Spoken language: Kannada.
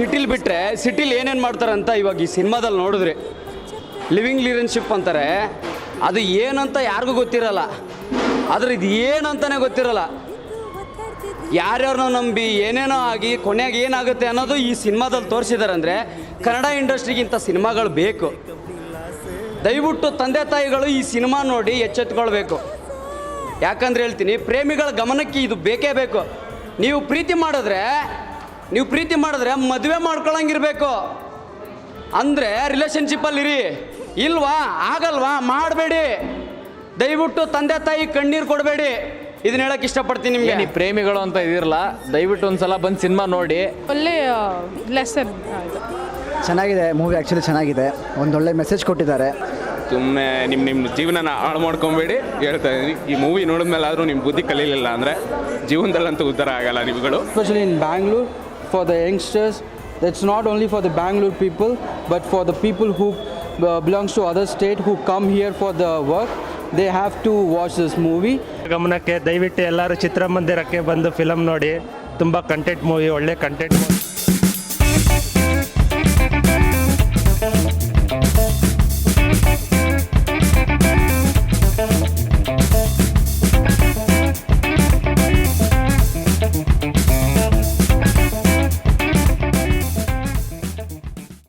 ಸಿಟಿಲಿ ಬಿಟ್ಟರೆ ಸಿಟಿಲಿ ಏನೇನು ಮಾಡ್ತಾರಂತ ಇವಾಗ ಈ ಸಿನಿಮಾದಲ್ಲಿ ನೋಡಿದ್ರಿ. ಲಿವಿಂಗ್ ರಿಲೇಶನ್ಶಿಪ್ ಅಂತಾರೆ, ಅದು ಏನಂತ ಯಾರಿಗೂ ಗೊತ್ತಿರಲ್ಲ. ಆದರೆ ಇದು ಏನಂತಲೇ ಗೊತ್ತಿರಲ್ಲ. ಯಾರ್ಯಾರನ್ನೋ ನಂಬಿ ಏನೇನೋ ಆಗಿ ಕೊನೆಯಾಗಿ ಏನಾಗುತ್ತೆ ಅನ್ನೋದು ಈ ಸಿನಿಮಾದಲ್ಲಿ ತೋರಿಸಿದ್ದಾರೆ. ಅಂದರೆ ಕನ್ನಡ ಇಂಡಸ್ಟ್ರಿಗಿಂತ ಸಿನಿಮಾಗಳು ಬೇಕು. ದಯವಿಟ್ಟು ತಂದೆ ತಾಯಿಗಳು ಈ ಸಿನಿಮಾ ನೋಡಿ ಎಚ್ಚೆತ್ಕೊಳ್ಬೇಕು. ಯಾಕಂದ್ರೆ ಹೇಳ್ತೀನಿ, ಪ್ರೇಮಿಗಳ ಗಮನಕ್ಕೆ ಇದು ಬೇಕೇ ಬೇಕು. ನೀವು ಪ್ರೀತಿ ಮಾಡಿದ್ರೆ ಮದುವೆ ಮಾಡ್ಕೊಳಂಗಿರ್ಬೇಕು. ಅಂದರೆ ರಿಲೇಷನ್ಶಿಪ್ಪಲ್ಲಿರಿ. ಇಲ್ವಾ, ಆಗಲ್ವಾ, ಮಾಡಬೇಡಿ. ದಯವಿಟ್ಟು ತಂದೆ ತಾಯಿ ಕಣ್ಣೀರು ಕೊಡಬೇಡಿ. ಇದನ್ನ ಹೇಳಕ್ಕೆ ಇಷ್ಟಪಡ್ತೀನಿ ನಿಮಗೆ. ನೀವು ಪ್ರೇಮಿಗಳು ಅಂತ ಇದಿರಲ್ಲ, ದಯವಿಟ್ಟು ಒಂದ್ಸಲ ಬಂದು ಸಿನಿಮಾ ನೋಡಿ. ಒಳ್ಳೆ ಲೆಸನ್. ಚೆನ್ನಾಗಿದೆ ಮೂವಿ, ಆ್ಯಕ್ಚುಲಿ ಚೆನ್ನಾಗಿದೆ. ಒಂದೊಳ್ಳೆ ಮೆಸೇಜ್ ಕೊಟ್ಟಿದ್ದಾರೆ. ಸುಮ್ಮನೆ ನಿಮ್ಮ ಜೀವನನ ಹಾಳು ಮಾಡ್ಕೊಬೇಡಿ ಹೇಳ್ತಾ ಇದ್ದೀನಿ. ಈ ಮೂವಿ ನೋಡಿದ್ಮೇಲೆ ಆದರೂ ನಿಮ್ಮ ಬುದ್ಧಿ ಕಲೀಲಿಲ್ಲ ಅಂದರೆ ಜೀವನದಲ್ಲಂತೂ ಉದ್ಧಾರ ಆಗಲ್ಲ ನಿಮ್ಗಳು. Especially in Bangalore, for the youngsters, that's not only for the Bangalore people, but for the people who belongs to other state who come here for the work, they have to watch this movie. ಗಮನಕ್ಕೆ ದಯವಿಟ್ಟು ಎಲ್ಲರೂ ಚಿತ್ರಮಂದಿರಕ್ಕೆ ಬಂದು ಫಿಲಮ್ ನೋಡಿ. ತುಂಬ ಕಂಟೆಂಟ್ ಮೂವಿ, ಒಳ್ಳೆ ಕಂಟೆಂಟ್ ಮೂವಿ.